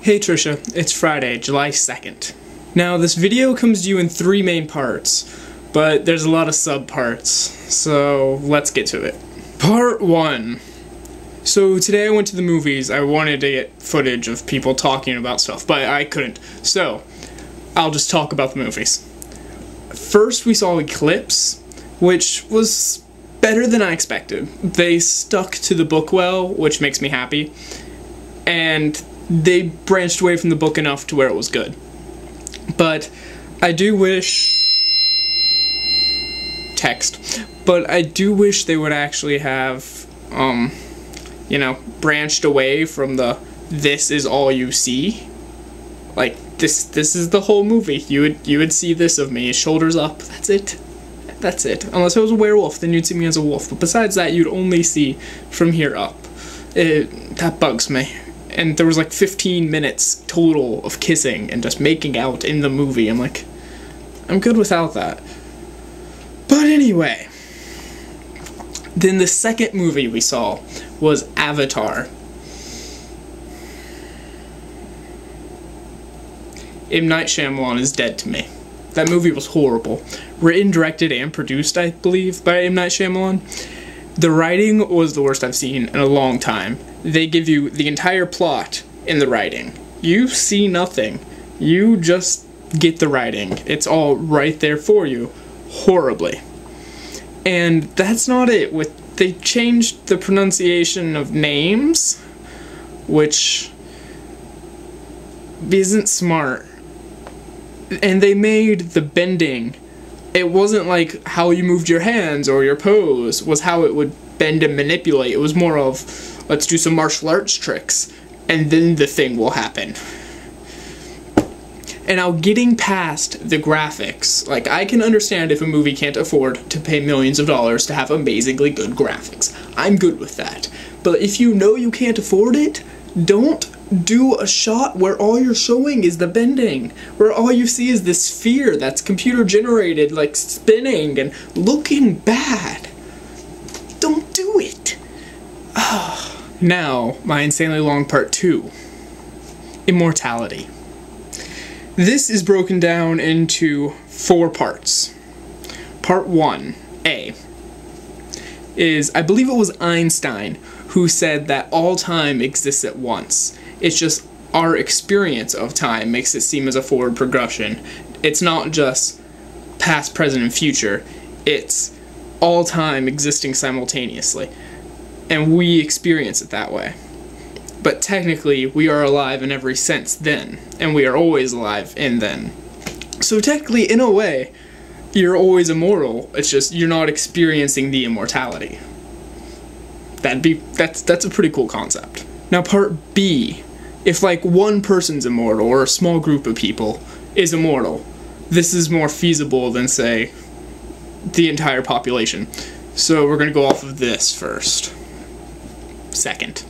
Hey Trisha, it's Friday, July 2nd. Now this video comes to you in 3 main parts, but there's a lot of sub-parts, so let's get to it. Part 1. So today I went to the movies. I wanted to get footage of people talking about stuff, but I couldn't. So, I'll just talk about the movies. First we saw Eclipse, which was better than I expected. They stuck to the book well, which makes me happy, and they branched away from the book enough to where it was good. But I do wish... But I do wish they would actually have, you know, branched away from the this is all you see. Like, this is the whole movie. You would see this of me, shoulders up, that's it. That's it. Unless I was a werewolf, then you'd see me as a wolf. But besides that, you'd only see from here up. That bugs me. And there was like 15 minutes total of kissing and just making out in the movie. I'm like, I'm good without that. But anyway, then the second movie we saw was Avatar. M. Night Shyamalan is dead to me. That movie was horrible. Written, directed, and produced, I believe, by M. Night Shyamalan. The writing was the worst I've seen in a long time. They give you the entire plot in the writing. You see nothing. You just get the writing. It's all right there for you. Horribly. And that's not it. They changed the pronunciation of names, which isn't smart. And they made the bending. It wasn't like how you moved your hands or your pose was how it would bend and manipulate. It was more of, let's do some martial arts tricks, and then the thing will happen. And now getting past the graphics, like, I can understand if a movie can't afford to pay millions of dollars to have amazingly good graphics. I'm good with that. But if you know you can't afford it, don't do a shot where all you're showing is the bending, where all you see is this sphere that's computer generated, like spinning and looking bad. Don't do it. Now, my insanely long part 2. Immortality. This is broken down into 4 parts. Part 1, A, is, I believe it was Einstein who said that all time exists at once. It's just our experience of time makes it seem as a forward progression. It's not just past, present, and future. It's all time existing simultaneously. And we experience it that way. But technically, we are alive in every sense then, and we are always alive in then. So technically, in a way, you're always immortal, it's just you're not experiencing the immortality. That's a pretty cool concept. Now part B, if like one person's immortal, or a small group of people is immortal, this is more feasible than, say, the entire population. So we're gonna go off of this first. Second.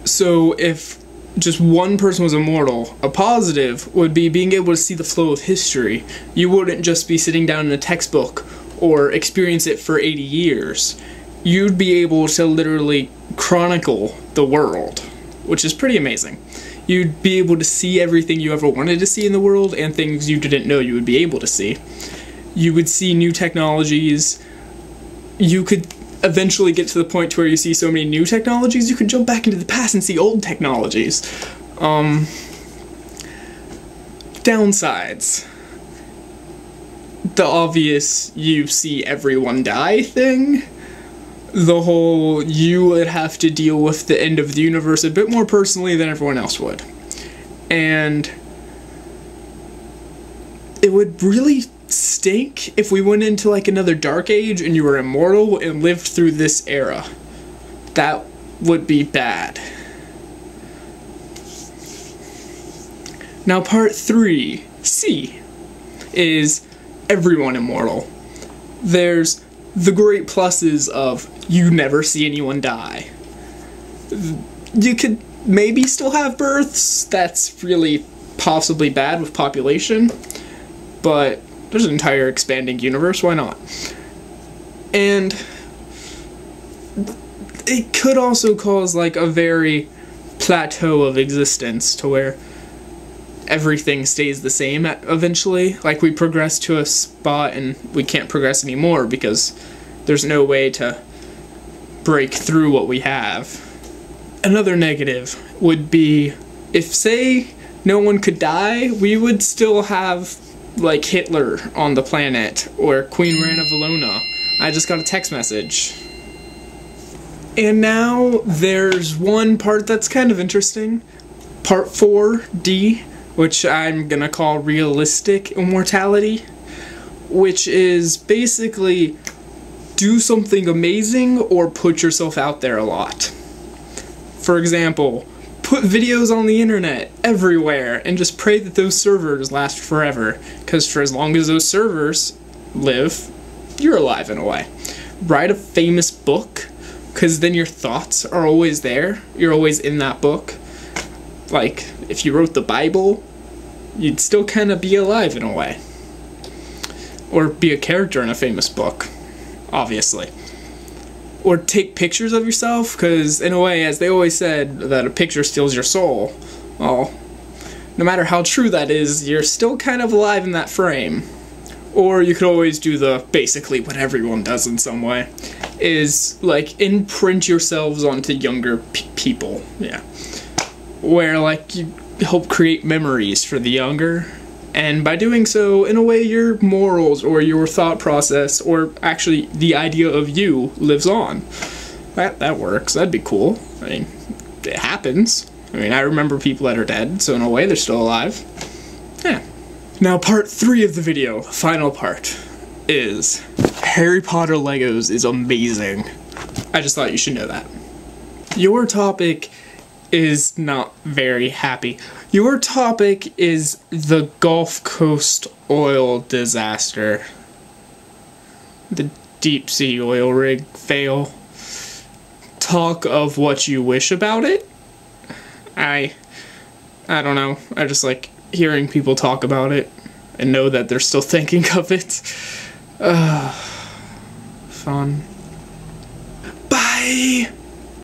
So if just one person was immortal, a positive would be being able to see the flow of history. You wouldn't just be sitting down in a textbook or experience it for 80 years. You'd be able to literally chronicle the world, which is pretty amazing. You'd be able to see everything you ever wanted to see in the world and things you didn't know you would be able to see. You would see new technologies. You could eventually get to the point to where you see so many new technologies, you could jump back into the past and see old technologies. Downsides. The obvious you see everyone die thing. The whole you would have to deal with the end of the universe a bit more personally than everyone else would. And it would really stink if we went into like another dark age and you were immortal and lived through this era. That would be bad. Now part 3, C, is everyone immortal. There's the great pluses of you never see anyone die. You could maybe still have births. That's really possibly bad with population, but there's an entire expanding universe, why not? And it could also cause like a very plateau of existence to where everything stays the same eventually. Like, we progress to a spot and we can't progress anymore because there's no way to break through what we have. Another negative would be if, say, no one could die, we would still have, like, Hitler on the planet or Queen Rana Valona. I just got a text message. And now there's one part that's kind of interesting. Part 4D, which I'm gonna call realistic immortality, which is basically do something amazing or put yourself out there a lot. For example, put videos on the internet everywhere and just pray that those servers last forever, because for as long as those servers live, you're alive in a way. Write a famous book, because then your thoughts are always there. You're always in that book. Like, if you wrote the Bible, you'd still kind of be alive in a way. Or be a character in a famous book, obviously. Or take pictures of yourself, because in a way, as they always said, that a picture steals your soul. Well, no matter how true that is, you're still kind of alive in that frame. Or you could always do the, basically what everyone does in some way, is like imprint yourselves onto younger people, yeah. Where like you help create memories for the younger, and by doing so, in a way, your morals or your thought process, or actually the idea of you, lives on. That works. That'd be cool. I mean, it happens. I mean, I remember people that are dead, so in a way, they're still alive. Yeah. Now, part 3 of the video, the final part, is Harry Potter Legos is amazing. I just thought you should know that. Your topic is not very happy. Your topic is the Gulf Coast oil disaster. The deep sea oil rig fail. Talk of what you wish about it? I don't know. I just like hearing people talk about it and know that they're still thinking of it. Fun. Bye!